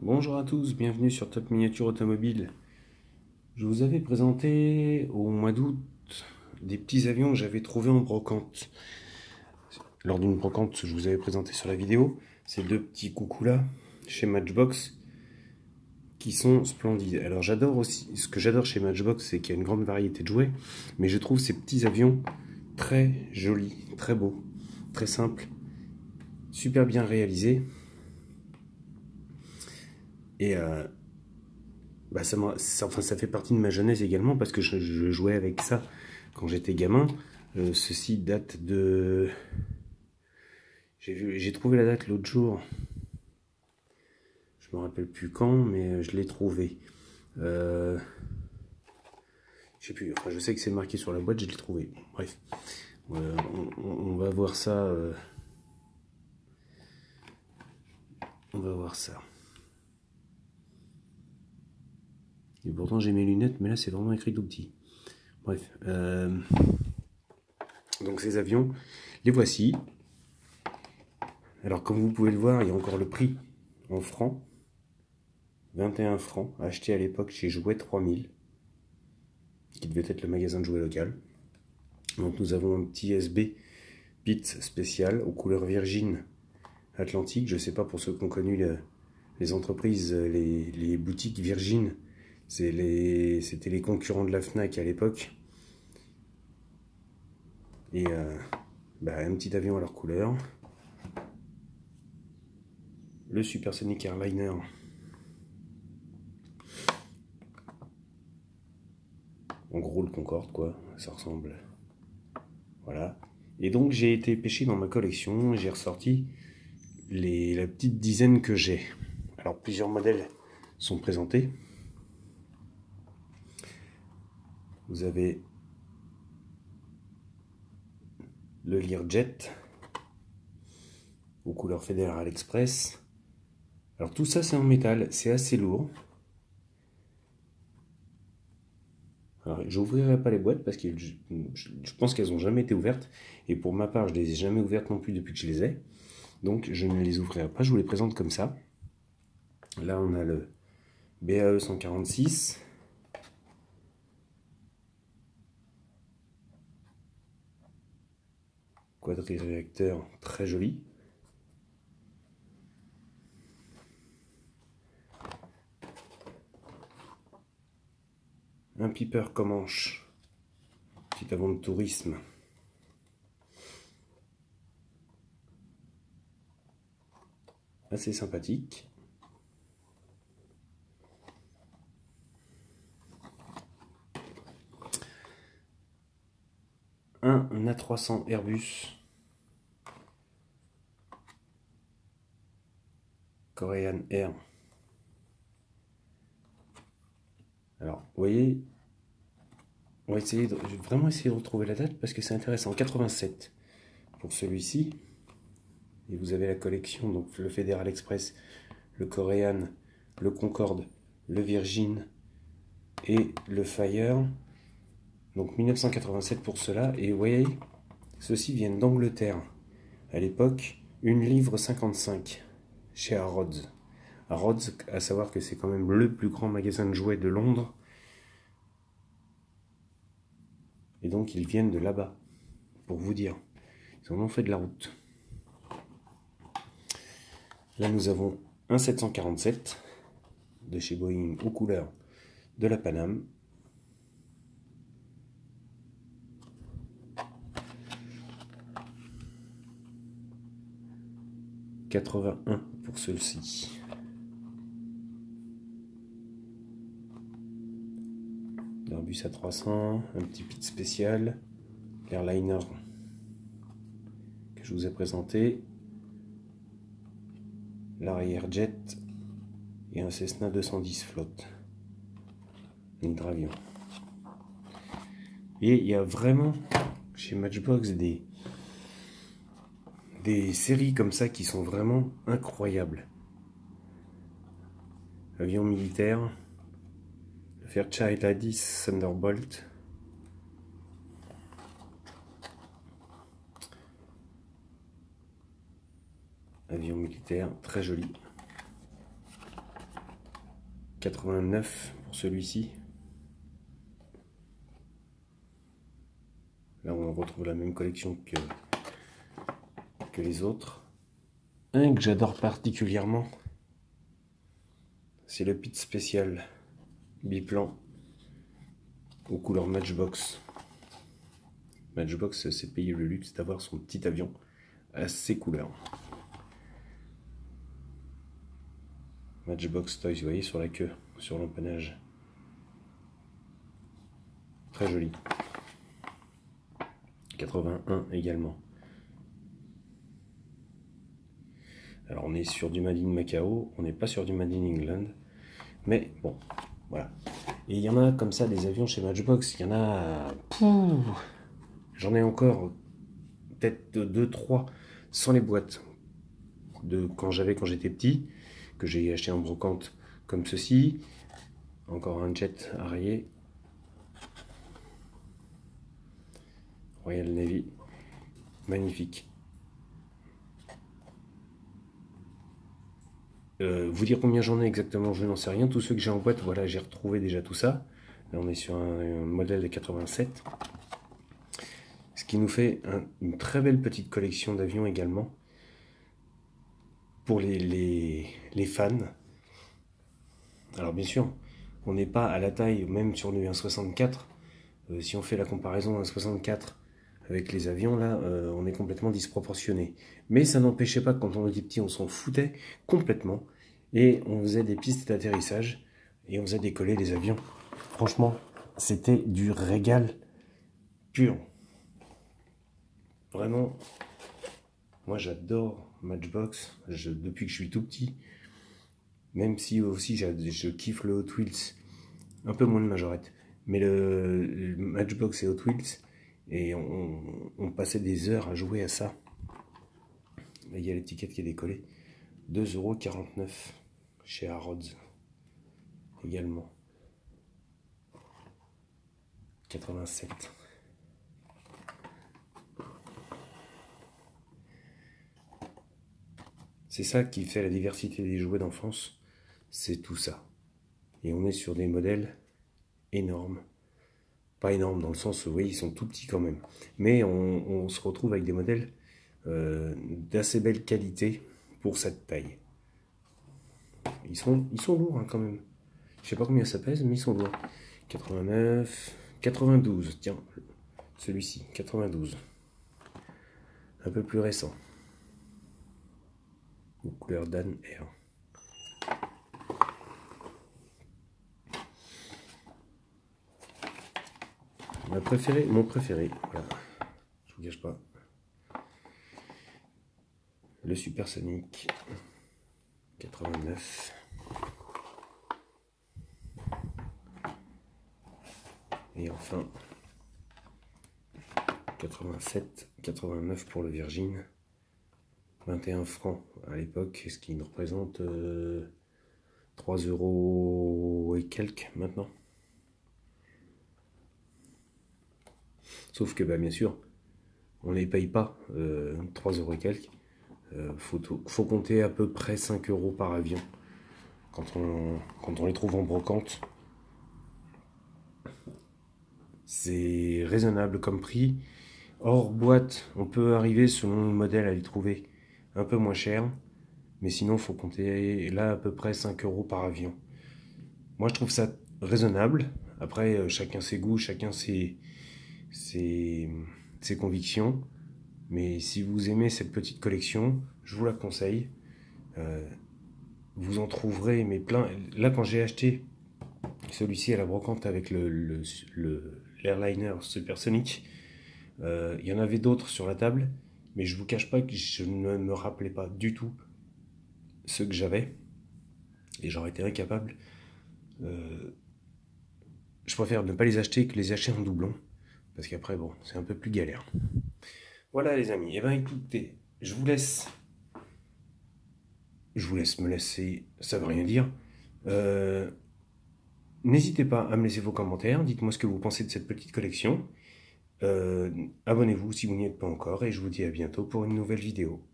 Bonjour à tous, bienvenue sur Top Miniature Automobile. Je vous avais présenté au mois d'août des petits avions que j'avais trouvés en brocante. Lors d'une brocante, je vous avais présenté sur la vidéo ces deux petits coucous là, chez Matchbox, qui sont splendides. Alors j'adore aussi, ce que j'adore chez Matchbox, c'est qu'il y a une grande variété de jouets, mais je trouve ces petits avions très jolis, très beaux, très simples, super bien réalisés. Et bah ça fait partie de ma jeunesse également parce que je jouais avec ça quand j'étais gamin. Ceci date de... J'ai trouvé la date l'autre jour. Je me rappelle plus quand, mais je l'ai trouvé. Je sais plus. Enfin, je sais que c'est marqué sur la boîte, je l'ai trouvé. Bon, bref, on va voir ça. On va voir ça. Et pourtant j'ai mes lunettes, mais là c'est vraiment écrit tout petit. Bref. Donc ces avions, les voici. Alors comme vous pouvez le voir, il y a encore le prix en francs. 21 francs, acheté à l'époque chez Jouet 3000, qui devait être le magasin de jouets local. Donc nous avons un petit SB Pit spécial aux couleurs Virgin Atlantique. Je ne sais pas pour ceux qui ont connu les entreprises, les boutiques Virgin, c'était les concurrents de la Fnac à l'époque. Et un petit avion à leur couleur. Le Supersonic Airliner. En gros, le Concorde, quoi. Ça ressemble. Voilà. Et donc, j'ai été pêcher dans ma collection. J'ai ressorti la petite dizaine que j'ai. Alors, plusieurs modèles sont présentés. Vous avez le Learjet aux couleurs Federal Express. Alors, tout ça, c'est en métal. C'est assez lourd. Alors, j'ouvrirai pas les boîtes parce que je pense qu'elles n'ont jamais été ouvertes. Et pour ma part, je les ai jamais ouvertes non plus depuis que je les ai. Donc, je ne les ouvrirai pas. Je vous les présente comme ça. Là, on a le BAE 146. Quadri-réacteur très joli. Un Piper Comanche. Petit avion de tourisme. Assez sympathique. Un A300 Airbus. Korean Air. Alors, vous voyez, on va vraiment essayer de retrouver la date parce que c'est intéressant. 87 pour celui-ci. Et vous avez la collection, donc le Federal Express, le Korean, le Concorde, le Virgin et le Fire. Donc 1987 pour cela. Et vous voyez, ceux-ci viennent d'Angleterre. À l'époque, 1,55 livre chez Harrods. Harrods, à savoir que c'est quand même le plus grand magasin de jouets de Londres. Et donc ils viennent de là-bas, pour vous dire. Ils en ont fait de la route. Là nous avons un 747 de chez Boeing aux couleurs de la Paname. « 81 pour celui-ci. L'Airbus A300, un petit pit spécial, l'airliner que je vous ai présenté, l'arrière jet et un Cessna 210 flotte, hydravion. Et il y a vraiment chez Matchbox des séries comme ça qui sont vraiment incroyables. Avion militaire, le Fairchild A10 Thunderbolt. Avion militaire, très joli. 89 pour celui-ci. Là on retrouve la même collection que les autres. Un que j'adore particulièrement, c'est le Pit Spécial biplan aux couleurs Matchbox. Matchbox, c'est payer le luxe d'avoir son petit avion à ses couleurs. Matchbox Toys, vous voyez sur la queue, sur l'empennage. Très joli. 81 également. Alors on est sur du Made in Macao, on n'est pas sur du Made in England. Mais bon, voilà. Et il y en a comme ça des avions chez Matchbox, il y en a... J'en ai encore peut-être 2-3 sans les boîtes. De quand j'étais petit, que j'ai acheté en brocante comme ceci. Encore un jet à rayer. Royal Navy. Magnifique. Vous dire combien j'en ai exactement, je n'en sais rien. Tous ceux que j'ai en boîte, voilà, j'ai retrouvé déjà tout ça. Là, on est sur un modèle de 87. Ce qui nous fait une très belle petite collection d'avions également. Pour les fans. Alors bien sûr, on n'est pas à la taille, même sur le 1,64. Si on fait la comparaison 1,64 avec les avions, là, on est complètement disproportionné. Mais ça n'empêchait pas que quand on était petit, on s'en foutait complètement. Et on faisait des pistes d'atterrissage. Et on faisait décoller les avions. Franchement, c'était du régal pur. Vraiment, moi j'adore Matchbox depuis que je suis tout petit. Même si aussi je kiffe le Hot Wheels. Un peu moins de Majorette. Mais le Matchbox et Hot Wheels, et on passait des heures à jouer à ça. Là, il y a l'étiquette qui est décollée. 2,49 € chez Harrods. Également. 87. C'est ça qui fait la diversité des jouets d'enfance. C'est tout ça. Et on est sur des modèles énormes. Pas énormes dans le sens où, vous voyez, ils sont tout petits quand même. Mais on se retrouve avec des modèles d'assez belle qualité pour cette taille. Ils sont lourds hein, quand même. Je sais pas combien ça pèse, mais ils sont lourds. 89, 92, tiens, celui-ci, 92. Un peu plus récent. Aux couleurs Dan Air. Mon préféré, voilà. Je vous cache pas. Le Supersonic 89. Et enfin 87, 89 pour le Virgin. 21 francs à l'époque, ce qui nous représente 3 € et quelques maintenant. Sauf que bah, bien sûr, on ne les paye pas 3 € et quelques. Faut compter à peu près 5 € par avion quand on les trouve en brocante. C'est raisonnable comme prix. Hors boîte, on peut arriver selon le modèle à les trouver un peu moins cher. Mais sinon, il faut compter là à peu près 5 € par avion. Moi, je trouve ça raisonnable. Après, chacun ses goûts, chacun ses convictions. Mais si vous aimez cette petite collection, je vous la conseille. Vous en trouverez mais plein. Là, quand j'ai acheté celui-ci à la brocante avec l'airliner Supersonic, il y en avait d'autres sur la table, mais je vous cache pas que je ne me rappelais pas du tout ceux que j'avais, et j'aurais été incapable. Je préfère ne pas les acheter que les acheter en doublon, parce qu'après bon, c'est un peu plus galère. Voilà les amis, et ben écoutez, je vous laisse me laisser, ça veut rien dire. N'hésitez pas à me laisser vos commentaires, dites-moi ce que vous pensez de cette petite collection. Abonnez-vous si vous n'y êtes pas encore, et je vous dis à bientôt pour une nouvelle vidéo.